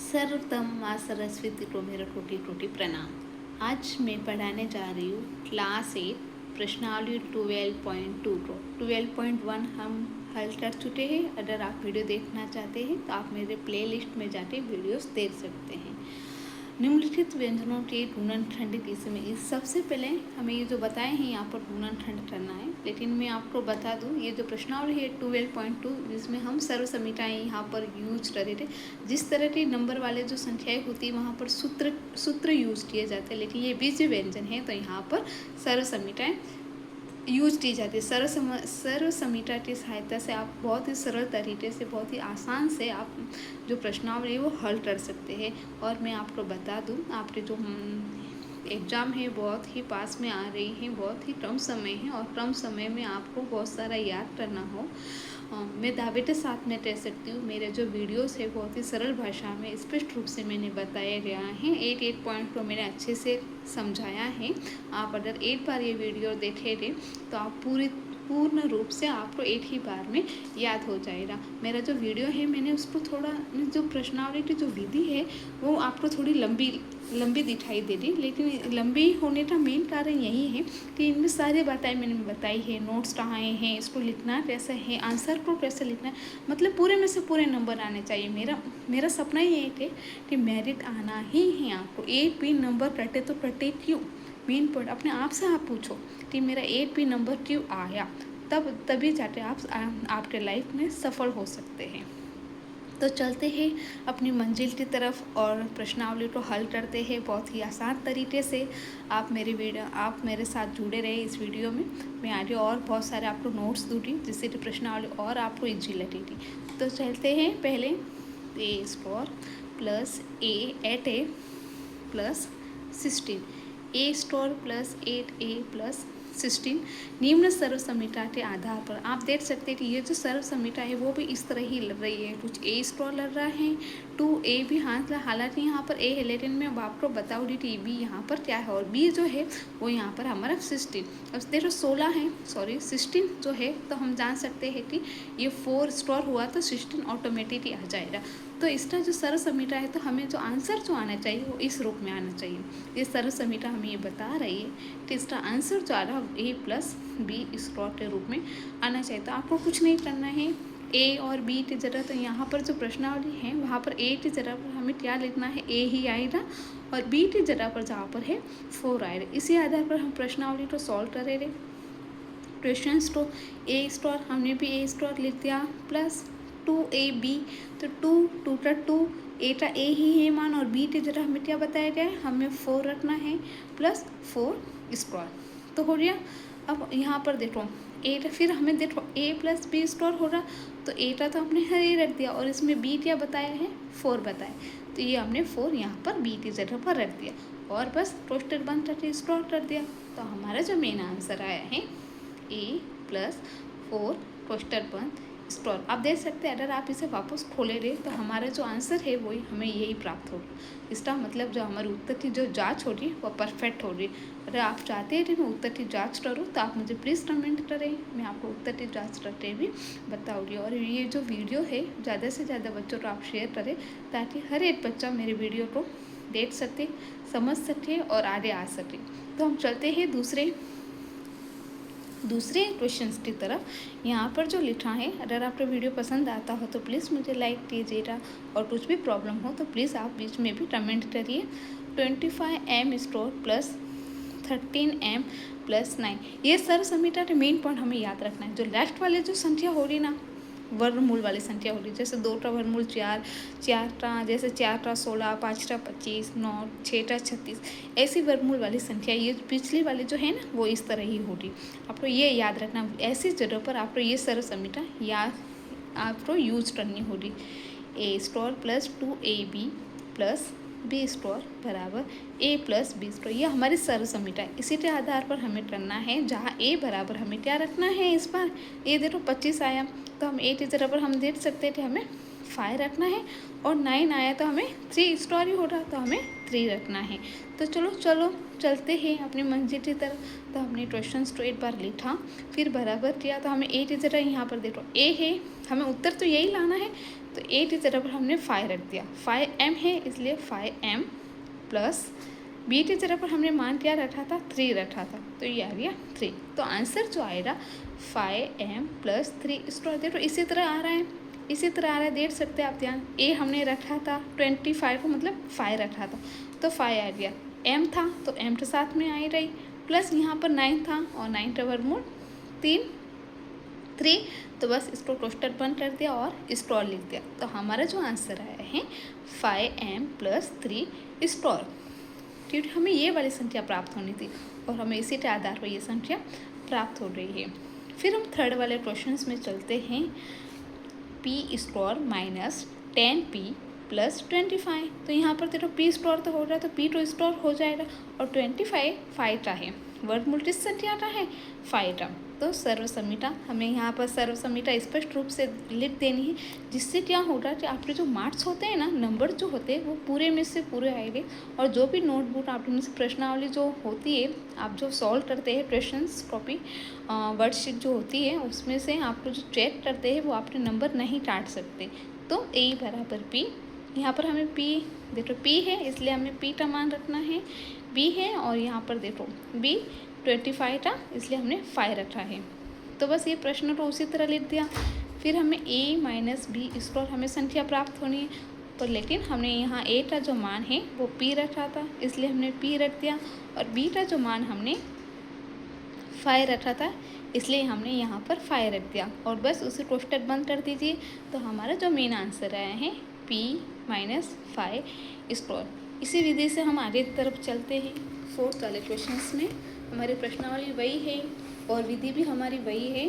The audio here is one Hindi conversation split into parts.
सर्वप्रथम माँ सरस्वती को मेरा कोटि कोटि प्रणाम। आज मैं पढ़ाने जा रही हूँ क्लास 8 प्रश्नावली 12.2 को। 12.1 हम हल कर चुके हैं। अगर आप वीडियो देखना चाहते हैं तो आप मेरे प्लेलिस्ट में जाके वीडियोस देख सकते हैं। निम्नलिखित व्यंजनों के गुणनखंडित इसमें इस सबसे पहले हमें ये जो बताए हैं यहाँ पर गुणनखंड करना है, लेकिन मैं आपको बता दूँ ये जो प्रश्नावली है 12.2 जिसमें हम सर्वसमीटाएँ यहाँ पर यूज कर रहे थे। जिस तरह के नंबर वाले जो संख्याएं होती है वहाँ पर सूत्र यूज किए जाते हैं, लेकिन ये बीज व्यंजन है तो यहाँ पर सर्वसमीटाएँ यूज की जाती है। सर्व समीटा की सहायता से आप बहुत ही सरल तरीके से, बहुत ही आसान से आप जो प्रश्नावली है वो हल कर सकते हैं। और मैं आपको बता दूं, आपके जो एग्ज़ाम है बहुत ही पास में आ रही है, बहुत ही कम समय है और कम समय में आपको बहुत सारा याद करना हो, मैं दावे के साथ में कह सकती हूँ मेरे जो वीडियोस है बहुत ही सरल भाषा में स्पष्ट रूप से मैंने बताया गया है। एक पॉइंट को मैंने अच्छे से समझाया है। आप अगर एक बार ये वीडियो देखेंगे तो आप पूर्ण रूप से आपको एक ही बार में याद हो जाएगा। मेरा जो वीडियो है मैंने उसको थोड़ा, जो प्रश्नावली की जो विधि है वो आपको थोड़ी लंबी दिखाई दे रही, लेकिन लंबी होने का मेन कारण यही है कि इनमें सारी बातें मैंने बताई है। नोट्स कहाँ हैं, इसको लिखना कैसे है, आंसर को कैसे लिखना है, मतलब पूरे में से पूरे नंबर आने चाहिए। मेरा सपना ही एक है कि मेरिट आना ही है आपको। एक भी नंबर कटे तो कटे क्यों, मेन पॉइंट अपने आप से आप पूछो कि मेरा एक भी नंबर क्यों आया, तभी जाके आप आपके लाइफ में सफल हो सकते हैं। तो चलते हैं अपनी मंजिल की तरफ और प्रश्नावली को हल करते हैं बहुत ही आसान तरीके से। आप मेरे साथ जुड़े रहे इस वीडियो में। मैं आगे और बहुत सारे आपको नोट्स दूँगी जिससे कि प्रश्नावली और आपको ईजी लगेगी। तो चलते हैं पहले ए स्क्वायर प्लस ए 8a प्लस 16, ए स्क्वायर प्लस 8a प्लस 16 निम्न सर्वसमीटा के आधार पर आप देख सकते हैं कि ये जो सर्वसमीटा है वो भी इस तरह ही लग रही है। कुछ ए स्क्वायर लग रहा है, 2a भी, हालांकि यहाँ पर ए है लेकिन मैं आपको बताऊँगी कि बी यहाँ पर क्या है और बी जो है वो यहाँ पर हमारा 16। अब देखो 16 है, सॉरी 16 जो है, तो हम जान सकते हैं कि ये 4 स्क्वायर हुआ तो 16 ऑटोमेटिकली आ जाएगा। तो इसका जो सर्वसमीटा है तो हमें जो आंसर जो आना चाहिए वो इस रूप में आना चाहिए। ये सर्वसमीटा हमें ये बता रही है कि इसका आंसर जो आ रहा है a प्लस बी स्क्वायर के रूप में आना चाहिए। तो आपको कुछ नहीं करना है, a और b की जगह, तो यहाँ पर जो प्रश्नावली है वहाँ पर a की जगह पर हमें क्या लिखना है, a ही आएगा और b की जगह पर जहाँ पर है 4 आएगा। इसी आधार पर हम प्रश्नावली को सॉल्व करेंगे। क्वेश्चन तो a स्क्वायर हमने भी a स्क्वायर लिख दिया प्लस 2ab, तो 2 का 2, a का a ही है मान और b की जगह हमें क्या बताया गया है, हमें 4 रखना है प्लस 4 स्क्वायर, तो हो गया। अब यहाँ पर देखो a का, फिर हमें देखो a प्लस बी स्क्वायर हो रहा, तो a का तो हमने हर ए रख दिया और इसमें b क्या बताया है, 4 बताया, तो ये हमने 4 यहाँ पर b की जगह पर रख दिया और बस टोस्टर बंद करके स्क्वायर कर दिया। तो हमारा जो मेन आंसर आया है a प्लस 4 टोस्टर बंद स्क्वायर। आप देख सकते हैं अगर आप इसे वापस खोलेंगे तो हमारा जो आंसर है वही हमें यही प्राप्त होगा। इसका मतलब जो हमारे उत्तर की जो जांच होगी वो परफेक्ट होगी। अगर आप चाहते हैं कि मैं उत्तर की जांच करूं तो आप मुझे प्लीज़ कमेंट करें, मैं आपको उत्तर की जांच करके भी बताऊँगी। और ये जो वीडियो है ज़्यादा से ज़्यादा बच्चों को आप शेयर करें ताकि हर एक बच्चा मेरे वीडियो को देख सके, समझ सके और आगे आ सके। तो हम चलते हैं दूसरे क्वेश्चंस की तरफ। यहाँ पर जो लिखा है, अगर आपको वीडियो पसंद आता हो तो प्लीज़ मुझे लाइक कीजिएगा और कुछ भी प्रॉब्लम हो तो प्लीज़ आप बीच में भी कमेंट करिए। 25m square plus 13m plus 9, ये सर्वसमीटा के मेन पॉइंट हमें याद रखना है। जो लास्ट वाले जो संख्या हो रही ना, वर्गमूल वाली संख्या हो रही, जैसे 2 का वर्गमूल 4, 4 का, जैसे 4 का 16, 5 का 25, 9, 6 का 36, ऐसी वर्गमूल वाली संख्या ये पिछली वाली जो है ना वो इस तरह ही होगी। आपको ये याद रखना, ऐसी जगह पर आपको ये सर्वसमीटा या आपको यूज करनी होगी। a square plus 2ab plus b square बराबर a प्लस बी स्क्वायर, ये हमारी सर्वसमीटा है। इसी के आधार पर हमें करना है, जहाँ a बराबर हमें क्या रखना है, इस बार ये देखो 25 आया तो हम a की जगह पर हम देख सकते हैं कि हमें 5 रखना है और 9 आया तो हमें 3 स्क्वायर ही हो रहा तो हमें 3 रखना है। तो चलो चलते हैं अपनी मंजिल की तरफ। तो हमने क्वेश्चन को एक बार लिखा, फिर बराबर किया, तो हमें a की जगह यहाँ पर देखो a है, हमें उत्तर तो यही लाना है तो 8 की जगह पर हमने 5 रख दिया, 5m है इसलिए 5m प्लस बी की जगह पर हमने मान क्या रखा था, 3 रखा था, तो ये आ गया 3। तो आंसर जो आएगा 5m प्लस 3 स्क्वायर। देखो इसी तरह आ रहा है, इसी तरह आ रहा है, देख सकते हैं आप ध्यान। ए हमने रखा था 25 को, मतलब 5 रखा था, तो 5 आ गया। m था तो m के साथ में आई रही, प्लस यहाँ पर 9 था और 9 का वर्गमूल 3, तो बस इसको टोस्टर बंद कर दिया और स्टोर लिख दिया। तो हमारा जो आंसर आया है 5m प्लस 3 स्टोर। क्योंकि हमें ये वाली संख्या प्राप्त होनी थी और हमें इसी के आधार पर ये संख्या प्राप्त हो रही है। फिर हम थर्ड वाले क्वेश्चंस में चलते हैं। p store minus 10p plus 25। तो यहाँ पर देखो p स्टोर तो हो रहा है, तो p तो स्टोर हो जाएगा, और 25 5 का है, वर्गमूल किस संख्या का है, 5 का। तो सर्वसम्मिता हमें यहाँ पर सर्वसम्मिता स्पष्ट रूप से लिख देनी है, जिससे क्या होगा कि आपके जो मार्क्स होते हैं ना, नंबर जो होते हैं वो पूरे में से पूरे आएंगे। और जो भी नोटबुक आपके से प्रश्नावली जो होती है, आप जो सॉल्व करते हैं क्वेश्चन कॉपी वर्कशीट जो होती है, उसमें से आपको जो चेक करते हैं वो आपके नंबर नहीं काट सकते। तो ए बराबर पी, यहाँ पर हमें p देखो p है इसलिए हमें p का मान रखना है, b है, और यहाँ पर देखो b 25 था इसलिए हमने 5 रखा है। तो बस ये प्रश्न तो उसी तरह लिख दिया। फिर हमें a माइनस बी स्क्वायर हमें संख्या प्राप्त होनी है, तो लेकिन हमने यहाँ a का जो मान है वो p रखा था इसलिए हमने p रख दिया, और b का जो मान हमने 5 रखा था इसलिए हमने यहाँ पर 5 रख दिया, और बस उसे कोष्टक बंद कर दीजिए। तो हमारा जो मेन आंसर आया है p माइनस 5 स्क्वायर। इसी विधि से हम आगे की तरफ चलते हैं। फोर्थ वाले क्वेश्चंस में हमारी प्रश्नावली वही है और विधि भी हमारी वही है।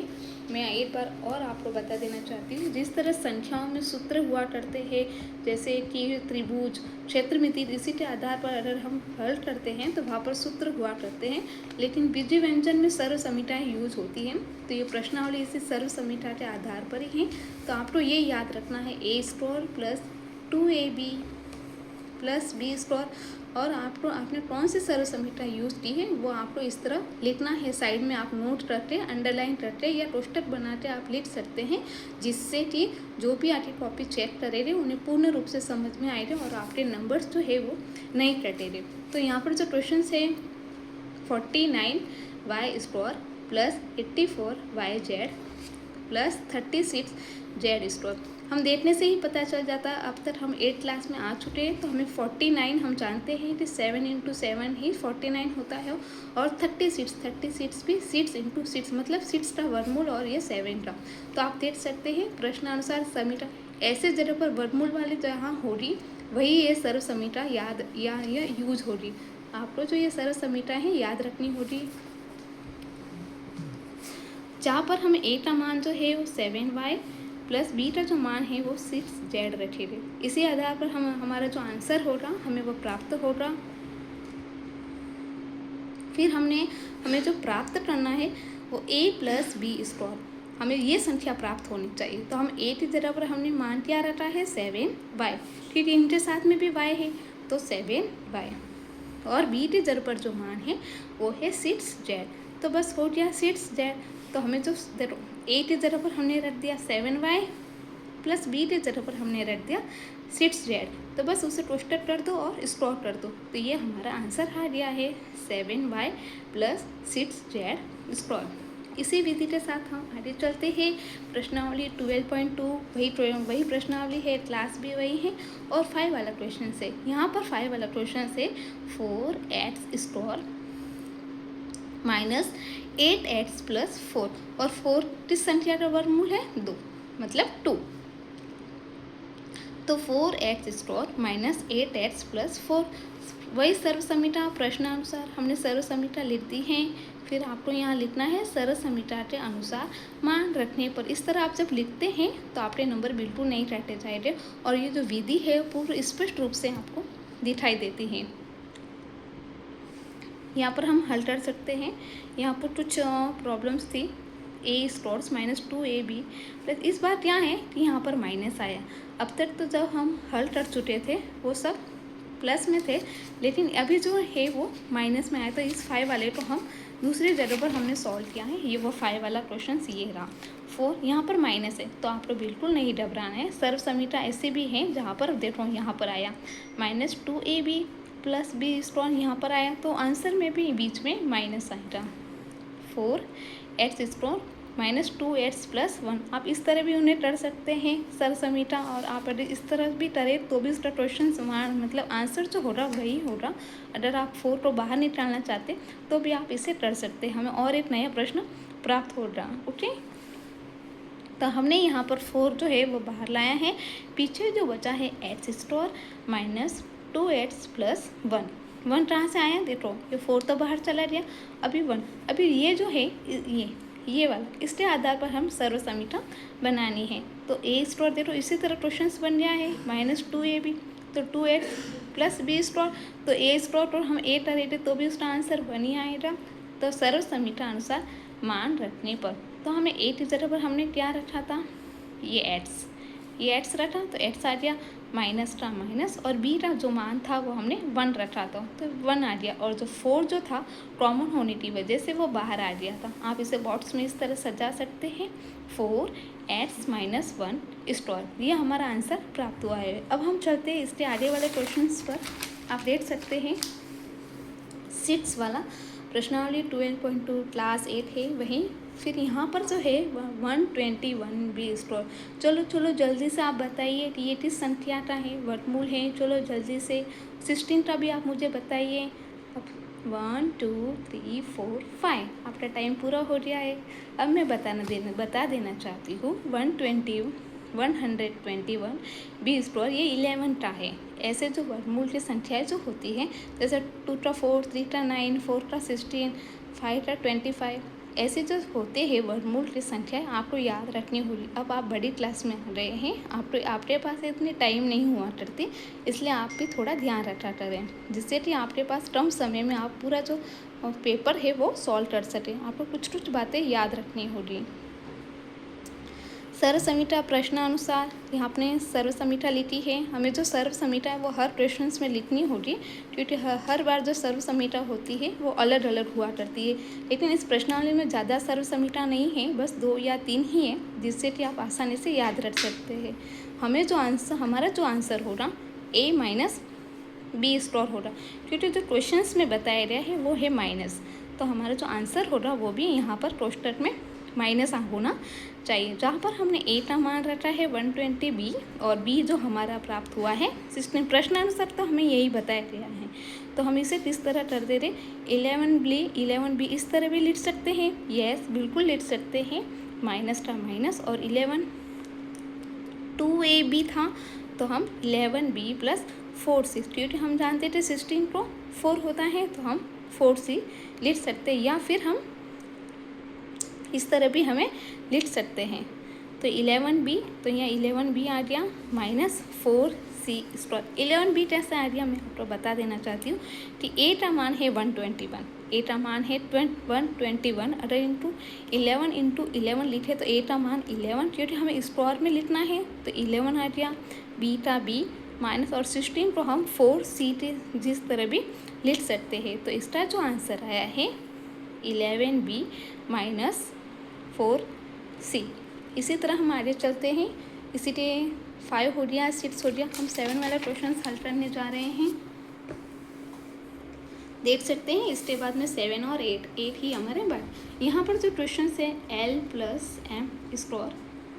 मैं एक बार और आपको बता देना चाहती हूँ, जिस तरह संख्याओं में सूत्र हुआ करते हैं, जैसे कि त्रिभुज क्षेत्रमिति, इसी के आधार पर अगर हम हल करते हैं तो वहाँ पर सूत्र हुआ करते हैं, लेकिन बीजीय व्यंजन में सर्वसम्मिताएं यूज होती हैं। तो ये प्रश्नावली इसी सर्वसम्मिता के आधार पर ही है। तो आपको ये याद रखना है a square plus 2ab plus b square, और आपने कौन सी सर्वसम्मिता यूज़ की है वो आपको इस तरह लिखना है। साइड में आप नोट करते, अंडरलाइन करते या कोष्टक बनाते आप लिख सकते हैं, जिससे कि जो भी आपकी कॉपी चेक करेंगे उन्हें पूर्ण रूप से समझ में आएगा और आपके नंबर्स जो है वो नहीं कटेंगे। तो यहाँ पर जो क्वेश्चन है 49y square plus 84yz plus 36z square, हम देखने से ही पता चल जाता है। अब तक हम 8th क्लास में आ चुके हैं, तो हमें 49 हम जानते हैं कि 7 × 7 ही 49 होता है, और 36 भी 6 × 6 मतलब 6 का वर्गमूल और ये 7 का। तो आप देख सकते हैं प्रश्नानुसार समीटा ऐसे जगह पर वर्गमूल वाली जहाँ होगी वही ये सर्वसम्मिता याद या ये यूज होगी। आपको जो ये सर्वसम्मिता है याद रखनी होगी, जहाँ पर हमें a का मान जो है वो 7y प्लस b का जो मान है वो 6z रखेंगे। इसी आधार पर हमारा जो आंसर होगा हमें वो प्राप्त होगा। फिर हमें जो प्राप्त करना है वो a प्लस बी स्क्वायर, हमें ये संख्या प्राप्त होनी चाहिए। तो हम a की जगह पर हमने मान क्या रखा है 7y, ठीक है, इनके साथ में भी y है तो 7y, और b की जगह पर जो मान है वो है 6z, तो बस हो गया 6z। तो हमें जो देखो a की जगह पर हमने रख दिया 7y प्लस b की जगह पर हमने रख दिया 6z, तो बस उसे कोष्टक कर दो और स्क्वायर कर दो, तो ये हमारा आंसर आ गया है 7y प्लस 6z स्क्वायर। इसी विधि के साथ हम आगे चलते हैं। प्रश्नावली 12.2 वही प्रश्नावली है, क्लास भी वही है, और 5 वाला क्वेश्चन है। यहाँ पर 5 वाला क्वेश्चन है 4x square minus 8x plus 4, और 4 किस संख्या का वर्गमूल है 2 मतलब 2, तो 4x square minus 8x plus 4 वही सर्वसम्मिता प्रश्नानुसार हमने सर्वसम्मिता लिख दी है। फिर आपको यहाँ लिखना है सर्वसम्मिता के अनुसार मान रखने पर। इस तरह आप जब लिखते हैं तो आपके नंबर बिल्कुल नहीं काटे जाएंगे, और ये जो विधि है पूर्ण स्पष्ट रूप से आपको दिखाई देती है। यहाँ पर हम हल कर सकते हैं। यहाँ पर कुछ प्रॉब्लम्स थी, a square minus 2ab plus, इस बार क्या है कि यहाँ पर माइनस आया। अब तक तो जब हम हल कर चुके थे वो सब प्लस में थे, लेकिन अभी जो है वो माइनस में आया। तो इस 5 वाले को हम दूसरी जगह पर हमने सॉल्व किया है, ये वो 5 वाला क्वेश्चन ये रहा। 4 यहाँ पर माइनस है तो आपको बिल्कुल नहीं घबराना है। सर्व समीटा ऐसे भी हैं जहाँ पर देखो यहाँ पर आया -2ab प्लस बी स्क्वायर यहाँ पर आया तो आंसर में भी बीच में माइनस आएगा। 4x स्क्वायर -2x प्लस 1 आप इस तरह भी उन्हें कर सकते हैं सर्व समीटा, और आप अगर इस तरह भी करे तो भी उसका क्वेश्चन मतलब आंसर जो हो रहा वही होगा। अगर आप 4 को बाहर निकालना चाहते तो भी आप इसे कर सकते हैं। हमें और एक नया प्रश्न प्राप्त हो रहा। ओके, तो हमने यहाँ पर 4 जो है वो बाहर लाया है। पीछे जो बचा है x स्क्वायर -2x प्लस 1 कहाँ से आया देखो, ये 4 तो बाहर चला गया, अभी 1, अभी ये जो है ये वाला, इसके आधार पर हम सर्व समीटा बनानी है। तो ए स्क्वायर देखो इसी तरह क्वेश्चन बन गया है -2ab तो 2x प्लस बी स्क्वायर, तो ए स्क्वायर पर हम ए करेंगे तो भी उसका आंसर 1 ही आएगा। तो सर्व समीटा अनुसार मान रखने पर तो हमें ए की जगह पर हमने क्या रखा था, ये एक्स रखा तो एक्स आ गया, माइनस का माइनस, और बी का जो मान था वो हमने 1 रखा था तो 1 आ गया, और जो 4 जो था कॉमन होने की वजह से वो बाहर आ गया था। आप इसे बॉक्स में इस तरह सजा सकते हैं 4x - 1 स्क्वायर, ये हमारा आंसर प्राप्त हुआ है। अब हम चलते हैं इसके आगे वाले क्वेश्चन पर। आप देख सकते हैं 6 वाला प्रश्नावली 12.2 क्लास 8 है, वहीं फिर यहाँ पर जो है 121b स्क्वायर। चलो जल्दी से आप बताइए कि ये किस संख्या का है, वर्गमूल है। चलो जल्दी से 16 का भी आप मुझे बताइए। अब 1 2 3 4 5 आपका टाइम पूरा हो गया है। अब मैं बता देना चाहती हूँ 121 बी स्क्वायर ये 11 का है। ऐसे जो वर्गमूल की संख्याएं जो होती हैं जैसे 2 का 4, 3 का 9, 4 का 16, 5 का 25, ऐसे जो होते हैं वर्गमूल की संख्याएं आपको याद रखनी होगी। अब आप बड़ी क्लास में आ रहे हैं, आपके पास इतनी टाइम नहीं हुआ करती, इसलिए आप भी थोड़ा ध्यान रखा करें जिससे कि आपके पास कम समय में आप पूरा जो पेपर है वो सॉल्व कर सकें। आपको कुछ बातें याद रखनी होगी। सर्व समीटा प्रश्नानुसार यहाँ आपने सर्व समीटा लिखी है। हमें जो सर्व समीटा है वो हर क्वेश्चन में लिखनी होगी, क्योंकि हर बार जो सर्व समीटा होती है वो अलग अलग हुआ करती है। लेकिन इस प्रश्नावली में ज़्यादा सर्व समीटा नहीं है, बस 2 या 3 ही है, जिससे कि आप आसानी से याद रख सकते हैं। हमारा जो आंसर होगा a - b स्क्वायर होगा, क्योंकि जो क्वेश्चन में बताया गया है वो है माइनस, तो हमारा जो आंसर होगा वो भी यहाँ पर कोष्टक में माइनस होना चाहिए। जहाँ पर हमने ए का मान रखा है 120b और बी जो हमारा प्राप्त हुआ है 16। प्रश्नानुसार तो हमें यही बताया गया है, तो हम इसे किस तरह कर दे रहे 11b इस तरह भी लिख सकते हैं। यस, बिल्कुल लिख सकते हैं, माइनस का माइनस, और 2ab था तो हम 11b प्लस 4c, क्योंकि हम जानते थे 16 को 4 होता है तो हम 4c लिख सकते हैं, या फिर हम इस तरह भी हमें लिख सकते हैं। तो 11b, तो यहाँ 11b आ गया -4c स्क्वायर। 11b कैसे आ गया मैं आपको बता देना चाहती हूँ कि a का मान है 121, a का मान है 121, अगर इंटू 11 लिखे तो a का मान 11, क्योंकि हमें स्क्वायर में लिखना है तो 11 आ गया, b का b माइनस, और 16 को हम 4c जिस तरह भी लिख सकते हैं। तो इसका जो आंसर आया है 11b - 4c। इसी तरह हम आगे चलते हैं, इसी के 5 हो गया, 6 हो गया। हम 7 वाला क्वेश्चन हल करने जा रहे हैं। देख सकते हैं इसके बाद में 7 और 8 ही हमारे बाद। यहाँ पर जो क्वेश्चन है l + m स्क्वायर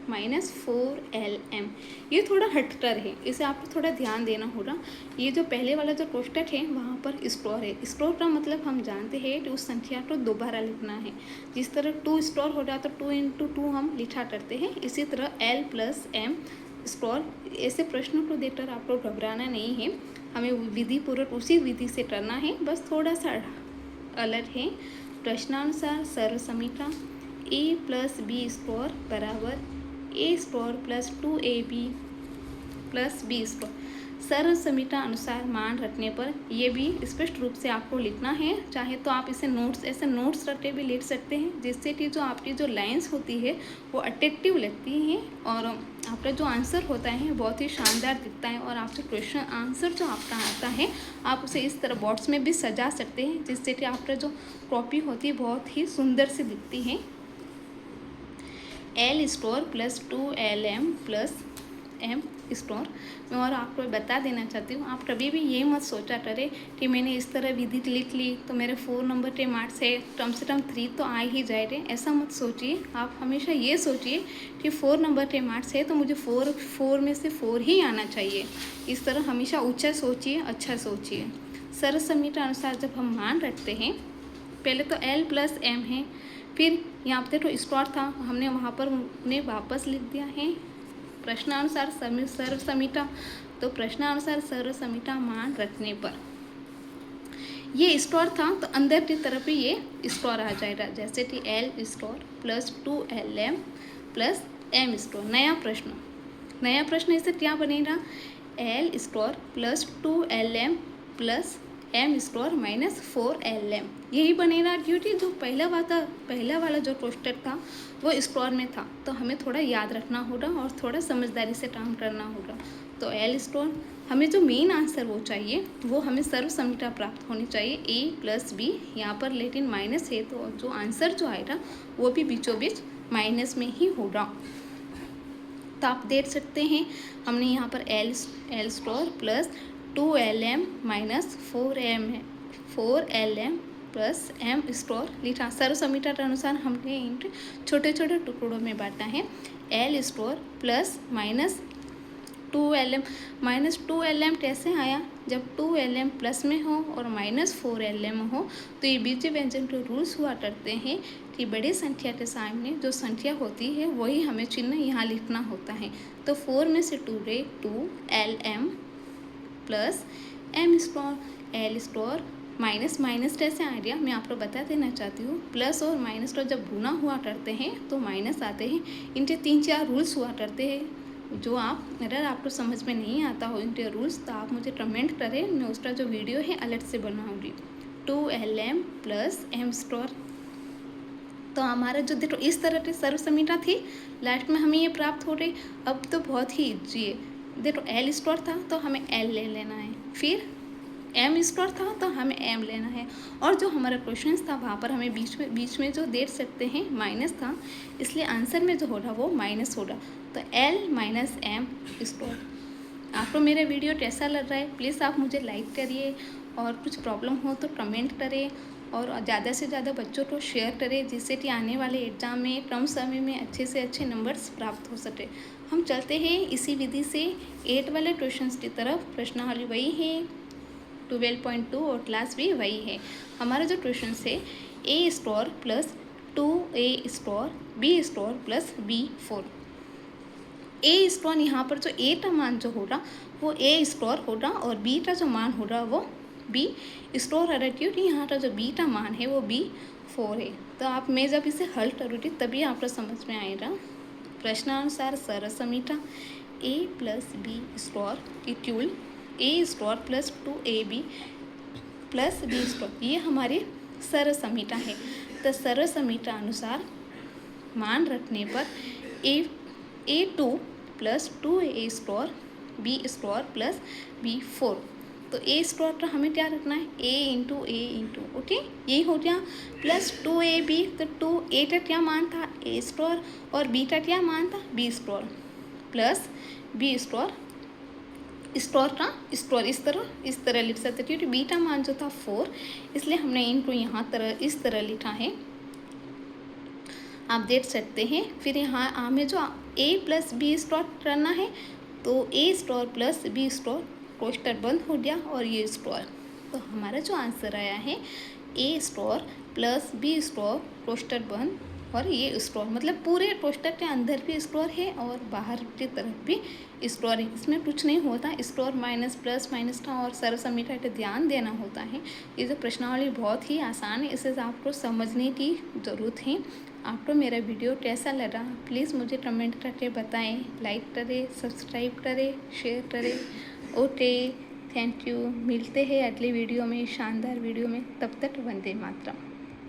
-4lm, ये थोड़ा हटकर है, इसे आपको थोड़ा ध्यान देना होगा। ये जो पहले वाला जो कोष्टक है वहाँ पर स्क्वायर है। स्क्वायर का मतलब हम जानते हैं कि उस संख्या को दोबारा लिखना है। जिस तरह 2 स्क्वायर हो जाता तो 2 × 2 हम लिखा करते हैं, इसी तरह l + m स्क्वायर। ऐसे प्रश्नों को देखकर आपको घबराना नहीं है, हमें विधि पूर्वक उसी विधि से करना है, बस थोड़ा सा अलग है। प्रश्नानुसार सर्व समीटा a + b स्क्वायर बराबर a square plus 2ab plus b square. सर्व समीटा अनुसार मान रखने पर ये भी स्पष्ट रूप से आपको लिखना है। चाहे तो आप इसे नोट्स रख के भी लिख सकते हैं, जिससे कि जो आपकी जो लाइंस होती है वो अट्रैक्टिव लगती हैं और आपका जो आंसर होता है बहुत ही शानदार दिखता है। और आपका क्वेश्चन आंसर जो आपका आता है आप उसे इस तरह बॉक्स में भी सजा सकते हैं, जिससे कि आपका जो कॉपी होती है बहुत ही सुंदर से दिखती है। L store plus 2LM plus M store. मैं और आपको बता देना चाहती हूँ, आप कभी भी ये मत सोचा करें कि मैंने इस तरह विधि लिख ली तो मेरे 4 नंबर के मार्क्स है, कम से कम 3 तो आ ही जाएंगे। ऐसा मत सोचिए, आप हमेशा ये सोचिए कि 4 नंबर के मार्क्स है तो मुझे 4 में से 4 ही आना चाहिए। इस तरह हमेशा ऊँचा सोचिए, अच्छा सोचिए। सरल समीकरण अनुसार जब हम मान रखते हैं, पहले तो L प्लस M है, फिर यहाँ पे तो स्क्वायर था, हमने वहाँ पर उन्हें वापस लिख दिया है प्रश्नानुसार सर्व समीटा। तो प्रश्नानुसार सर्व समीटा मान रखने पर ये स्टोर था तो अंदर की तरफ ही ये स्टोर आ जाएगा, जैसे कि L store plus 2LM plus M store. नया प्रश्न इससे क्या बनेगा, L store plus 2LM plus M store minus 4LM, यही बनेगा, क्योंकि जो पहला वाला जो कोष्टक था वो स्टोर में था। तो हमें थोड़ा याद रखना होगा और थोड़ा समझदारी से काम करना होगा। तो L स्टोर, हमें जो मेन आंसर वो चाहिए, वो हमें सर्व समीटा प्राप्त होनी चाहिए A प्लस B, यहाँ पर लेकिन माइनस है तो जो आंसर जो आएगा वो भी बीचों बीच माइनस में ही होगा। तो आप देख सकते हैं हमने यहाँ पर L store plus 2LM minus 4LM plus M store लिखा। सर्व समीकरण के अनुसार हमने इन छोटे छोटे टुकड़ों में बांटा है। L store plus minus 2LM कैसे आया, जब 2LM प्लस में हो और माइनस 4LM हो तो ये बीजीय व्यंजन के रूल्स हुआ करते हैं कि बड़ी संख्या के सामने जो संख्या होती है वही हमें चिन्ह यहाँ लिखना होता है। तो 4 में से 2 रे 2LM plus M store. L store minus कैसे आ गया, मैं आपको बता देना चाहती हूँ। प्लस और माइनस को जब गुना हुआ करते हैं तो माइनस आते हैं। इनके 3-4 रूल्स हुआ करते हैं, जो अगर आपको समझ में नहीं आता हो इनके रूल्स तो आप मुझे कमेंट करें, मैं उसका जो वीडियो है अलग से बनाऊँगी। 2LM plus M store. तो हमारा जो देखो इस तरह की सर्व समीटा थी, लास्ट में हमें ये प्राप्त हो गई। अब तो बहुत ही इजी है, देखो L स्टोर था तो हमें L ले लेना है, फिर M स्टोर था तो हमें M लेना है, और जो हमारा क्वेश्चन था वहाँ पर हमें बीच में जो देख सकते हैं माइनस था, इसलिए आंसर में जो होगा वो माइनस होगा। तो L माइनस M स्टोर। आपको मेरा वीडियो कैसा लग रहा है प्लीज़ आप मुझे लाइक करिए, और कुछ प्रॉब्लम हो तो कमेंट करें, और ज़्यादा से ज़्यादा बच्चों को शेयर करें, जिससे कि आने वाले एग्ज़ाम में कम समय में अच्छे से अच्छे नंबर्स प्राप्त हो सके। हम चलते हैं इसी विधि से 8 वाले क्वेश्चंस की तरफ। प्रश्नावली वही है 12.2 और क्लास भी वही है। हमारा जो क्वेश्चन है A store plus 2A store B store plus B4। A store यहाँ पर जो A का मान जो होगा वो A स्टोर होगा, और B का जो मान होगा वो B स्टोर है, क्योंकि यहाँ का जो B का मान है वो B4 है। तो मैं जब इसे हल करूँगी तभी आपको समझ में आएगा। प्रश्नानुसार सरल समीटा A plus B store equal A store plus 2AB plus B store, ये हमारी सरल समीटा है। तो सरल समीटा अनुसार मान रखने पर A2 plus 2A store B store plus B4। तो A स्टोर का हमें क्या रखना है, A इंटू ओके, यही हो गया। प्लस 2AB, तो 2A का क्या मान था A स्टोर, और B का क्या मान था B store, plus B store का स्टोर। इस तरह लिख सकते, क्योंकि B का मान जो था 4, इसलिए हमने इनको यहाँ इस तरह लिखा है, आप देख सकते हैं। फिर यहाँ हमें जो A प्लस B स्टोर करना है, तो A store plus B store कोष्टक बंद हो गया, और ये स्टोर। तो हमारा जो आंसर आया है A store plus B store कोष्टक बंद, और ये स्टोर मतलब पूरे कोष्टक के अंदर भी स्टोर है और बाहर की तरफ भी स्टोर है। इसमें कुछ नहीं होता, स्टोर माइनस प्लस माइनस का और सर्व समीटा का ध्यान देना होता है। ये जो प्रश्नावली बहुत ही आसान है, इसे आपको समझने की ज़रूरत है। आपको मेरा वीडियो कैसा लगा प्लीज़ मुझे कमेंट करके बताएं, लाइक करें, सब्सक्राइब करें, शेयर करें। Okay, thank you. मिलते हैं अगले वीडियो में, शानदार वीडियो में। तब तक वंदे मातरम।